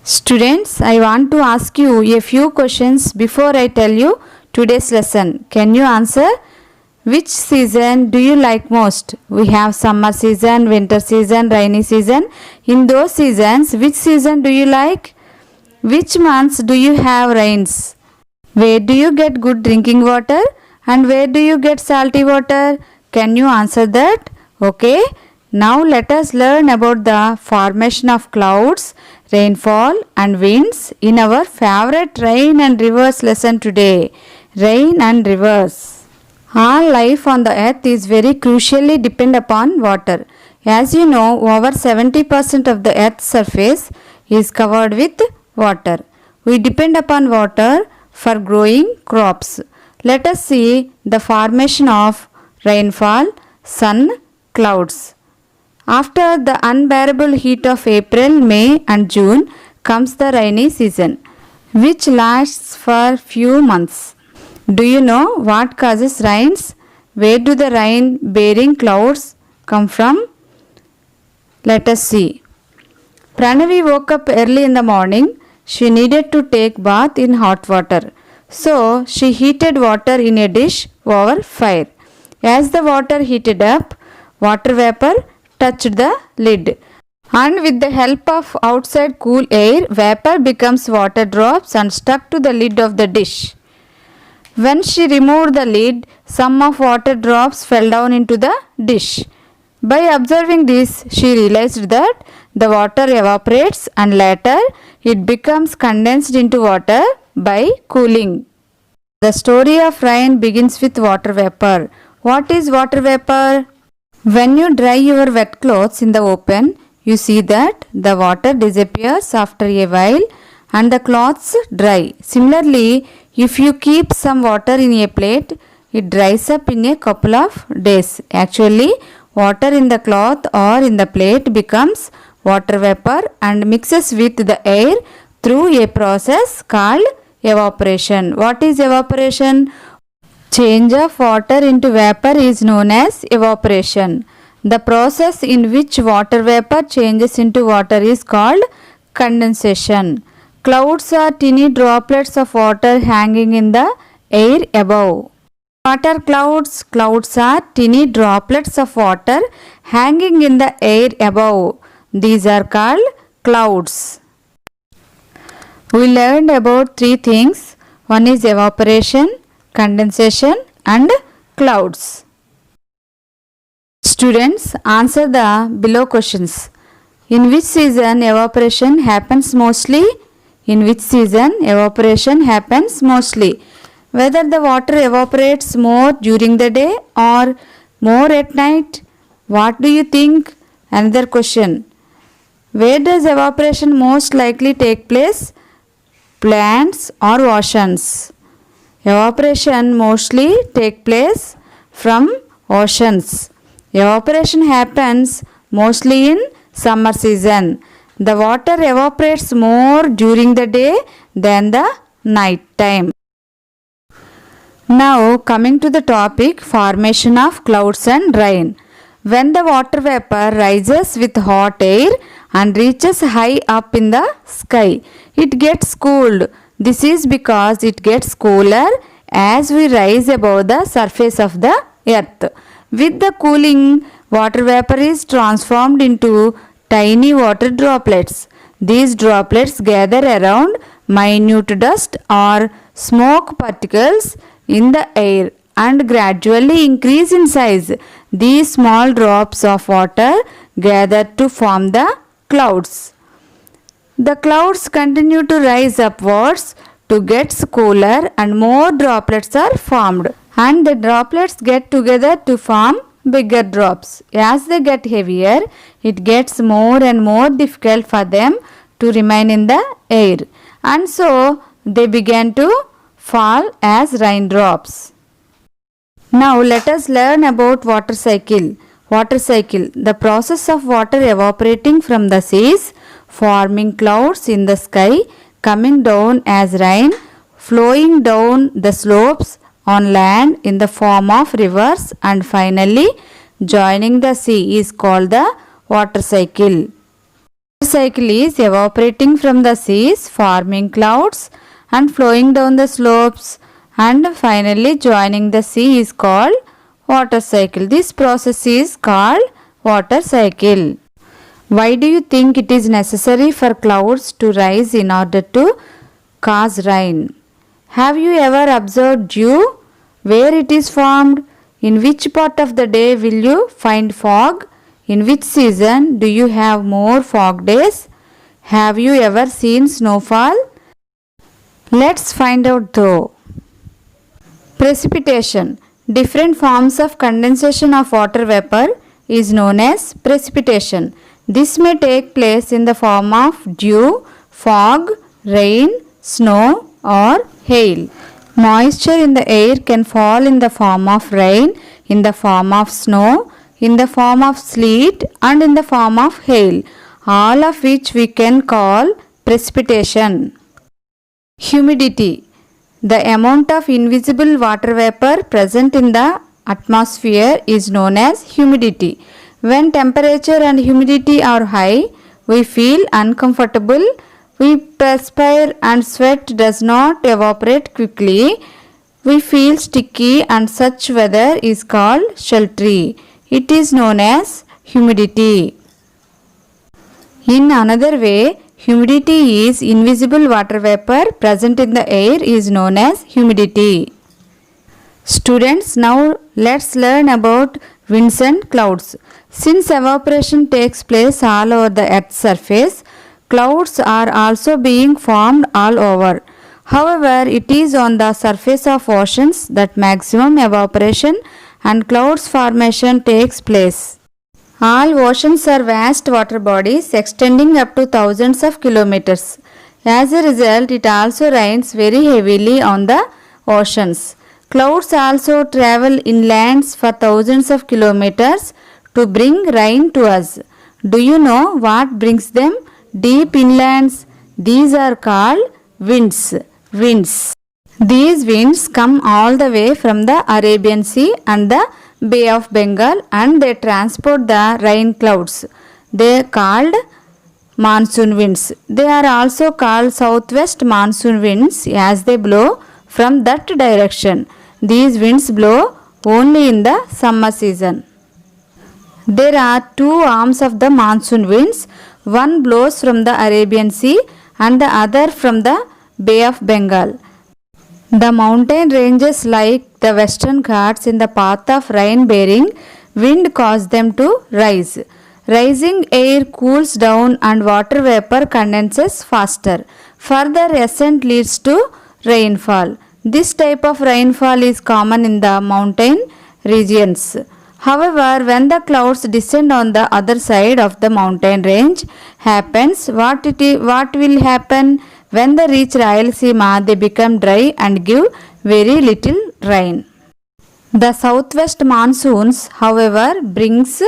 Students, I want to ask you a few questions before I tell you today's lesson. Can you answer? Which season do you like most? We have summer season, winter season, rainy season. In those seasons, which season do you like? Which months do you have rains? Where do you get good drinking water? And where do you get salty water? Can you answer that? Okay. Now let us learn about the formation of clouds, rainfall and winds in our favorite rain and rivers lesson today. Rain and rivers. All life on the earth is very crucially depend upon water. As you know, over 70% of the earth's surface is covered with water. We depend upon water for growing crops. Let us see the formation of rainfall, sun, clouds. After the unbearable heat of April, May and June comes the rainy season, which lasts for few months. Do you know what causes rains? Where do the rain-bearing clouds come from? Let us see. Pranavi woke up early in the morning. She needed to take bath in hot water. So, she heated water in a dish over fire. As the water heated up, water vapor touched the lid, and with the help of outside cool air, vapor becomes water drops and stuck to the lid of the dish. When she removed the lid, some of water drops fell down into the dish. By observing this, she realized that the water evaporates and later it becomes condensed into water by cooling. The story of rain begins with water vapor. What is water vapor? When you dry your wet clothes in the open, you see that the water disappears after a while and the cloths dry. Similarly, if you keep some water in a plate, it dries up in a couple of days. Actually, water in the cloth or in the plate becomes water vapor and mixes with the air through a process called evaporation. What is evaporation? Change of water into vapor is known as evaporation. The process in which water vapor changes into water is called condensation. Clouds are tiny droplets of water hanging in the air above. What are clouds? Clouds are tiny droplets of water hanging in the air above. These are called clouds. We learned about three things. One is evaporation, condensation and clouds. Students, answer the below questions. In which season evaporation happens mostly? In which season evaporation happens mostly? Whether the water evaporates more during the day or more at night? What do you think? Another question. Where does evaporation most likely take place? Plants or oceans? Evaporation mostly take place from oceans. Evaporation happens mostly in summer season. The water evaporates more during the day than the night time. Now coming to the topic, formation of clouds and rain. When the water vapor rises with hot air and reaches high up in the sky, it gets cooled. This is because it gets cooler as we rise above the surface of the earth. With the cooling, water vapor is transformed into tiny water droplets. These droplets gather around minute dust or smoke particles in the air and gradually increase in size. These small drops of water gather to form the clouds. The clouds continue to rise upwards to get cooler and more droplets are formed, and the droplets get together to form bigger drops. As they get heavier, it gets more and more difficult for them to remain in the air, and so they begin to fall as raindrops. Now let us learn about water cycle. Water cycle, the process of water evaporating from the seas, forming clouds in the sky, coming down as rain, flowing down the slopes on land in the form of rivers, and finally joining the sea is called the water cycle. Cycle is evaporating from the seas, forming clouds and flowing down the slopes and finally joining the sea is called water cycle. This process is called water cycle. Why do you think it is necessary for clouds to rise in order to cause rain? Have you ever observed dew? Where it is formed? In which part of the day will you find fog? In which season do you have more fog days? Have you ever seen snowfall? Let's find out though. Precipitation. Different forms of condensation of water vapor is known as precipitation. This may take place in the form of dew, fog, rain, snow or hail. Moisture in the air can fall in the form of rain, in the form of snow, in the form of sleet and in the form of hail, all of which we can call precipitation. Humidity. The amount of invisible water vapor present in the atmosphere is known as humidity. When temperature and humidity are high, we feel uncomfortable. We perspire and sweat does not evaporate quickly. We feel sticky and such weather is called sultry. It is known as humidity. In another way, humidity is invisible water vapor present in the air is known as humidity. Students, now let's learn about winds and clouds. Since evaporation takes place all over the earth's surface, clouds are also being formed all over. However, it is on the surface of oceans that maximum evaporation and clouds formation takes place. All oceans are vast water bodies extending up to thousands of kilometers. As a result, it also rains very heavily on the oceans. Clouds also travel inlands for thousands of kilometers to bring rain to us. Do you know what brings them deep inlands? These are called winds. These winds come all the way from the Arabian Sea and the Bay of Bengal and they transport the rain clouds. They are called monsoon winds. They are also called southwest monsoon winds as they blow from that direction. These winds blow only in the summer season. There are two arms of the monsoon winds. One blows from the Arabian Sea and the other from the Bay of Bengal. The mountain ranges like the Western Ghats in the path of rain bearing wind cause them to rise. Rising air cools down and water vapor condenses faster. Further ascent leads to rainfall. This type of rainfall is common in the mountain regions. However, when the clouds descend on the other side of the mountain range happens, what will happen? When they reach Rayalaseema, they become dry and give very little rain. The southwest monsoons, however, brings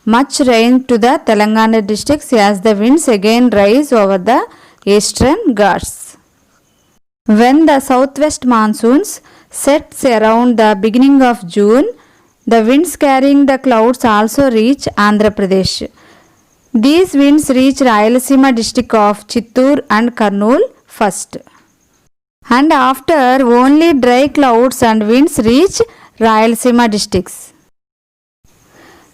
much rain to the Telangana districts as the winds again rise over the eastern Ghats. When the southwest monsoons sets around the beginning of June, the winds carrying the clouds also reach Andhra Pradesh. These winds reach Rayalaseema district of Chittoor and Kurnool first. And after, only dry clouds and winds reach Rayalaseema districts.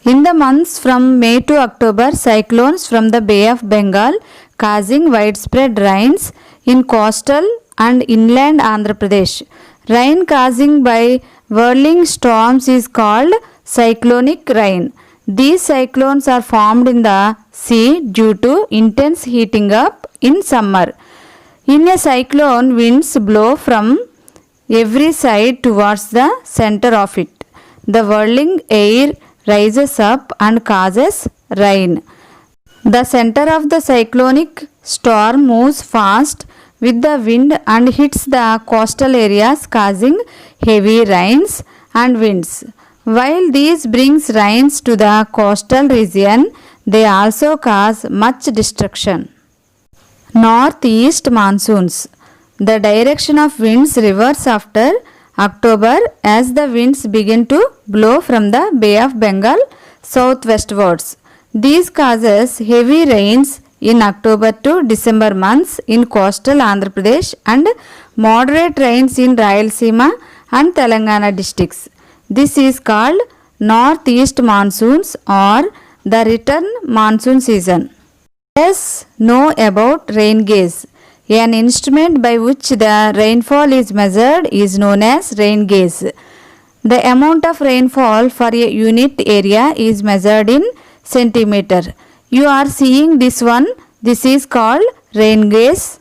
In the months from May to October, cyclones from the Bay of Bengal causing widespread rains in coastal and inland Andhra Pradesh. Rain causing by whirling storms is called cyclonic rain. These cyclones are formed in the sea due to intense heating up in summer. In a cyclone, winds blow from every side towards the center of it. The whirling air rises up and causes rain. The center of the cyclonic storm moves fast with the wind and hits the coastal areas causing heavy rains and winds. While these brings rains to the coastal region, they also cause much destruction. Northeast monsoons. The direction of winds reverse after October as the winds begin to blow from the Bay of Bengal southwestwards. These causes heavy rains in October to December months in coastal Andhra Pradesh and moderate rains in Rayalaseema and Telangana districts. This is called northeast monsoons or the return monsoon season. Let us know about rain gauge. An instrument by which the rainfall is measured is known as rain gauge. The amount of rainfall for a unit area is measured in centimeter. You are seeing this one. This is called rain gauge.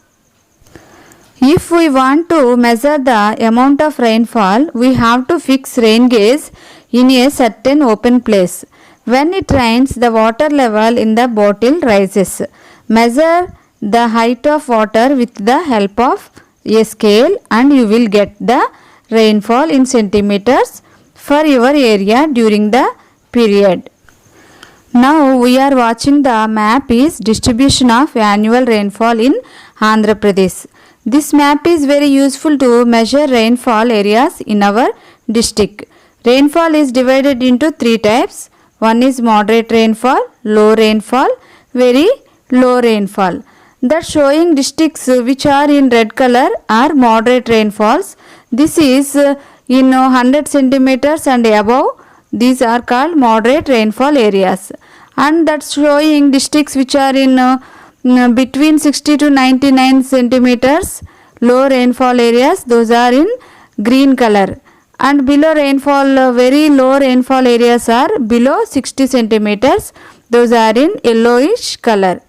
If we want to measure the amount of rainfall, we have to fix rain gauge in a certain open place. When it rains, the water level in the bottle rises. Measure the height of water with the help of a scale and you will get the rainfall in centimeters for your area during the period. Now we are watching the map is distribution of annual rainfall in Andhra Pradesh. This map is very useful to measure rainfall areas in our district. Rainfall is divided into three types. One is moderate rainfall, low rainfall, very low rainfall. The showing districts which are in red color are moderate rainfalls. This is in 100 centimeters and above. These are called moderate rainfall areas. And that's showing districts which are in between 60 to 99 centimeters, low rainfall areas. Those are in green color. And below rainfall, very low rainfall areas are below 60 centimeters. Those are in yellowish color.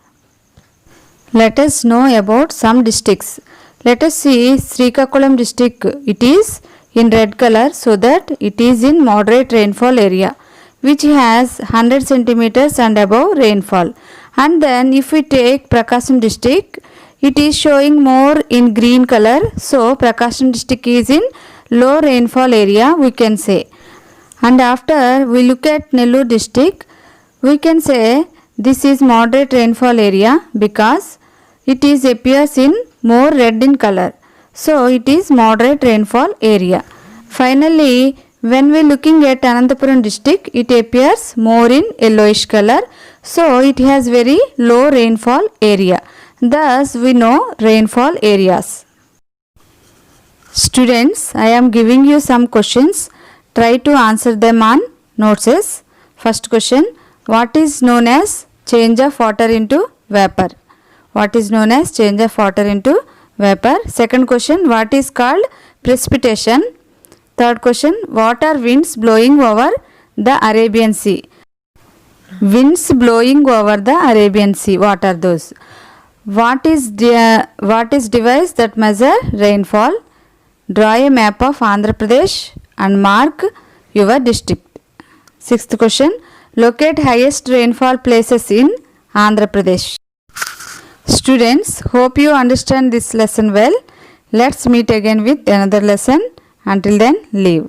Let us know about some districts. Let us see Srikakulam district. It is in red color so that it is in moderate rainfall area which has 100 centimeters and above rainfall. And then if we take Prakasam district, it is showing more in green color. So Prakasam district is in low rainfall area we can say. And after we look at Nellore district, we can say this is moderate rainfall area because it is appears in more red in color. So it is moderate rainfall area. Finally, when we looking at Anantapuram district, it appears more in yellowish color. So it has very low rainfall area. Thus we know rainfall areas. Students, I am giving you some questions. Try to answer them on notes. First question, what is known as change of water into vapor? What is known as change of water into vapor? Second question, what is called precipitation? Third question, what are winds blowing over the Arabian Sea? Winds blowing over the Arabian Sea, what are those? What is device that measure rainfall? Draw a map of Andhra Pradesh and mark your district. Sixth question, locate highest rainfall places in Andhra Pradesh. Students, hope you understand this lesson well. Let's meet again with another lesson. Until then, leave.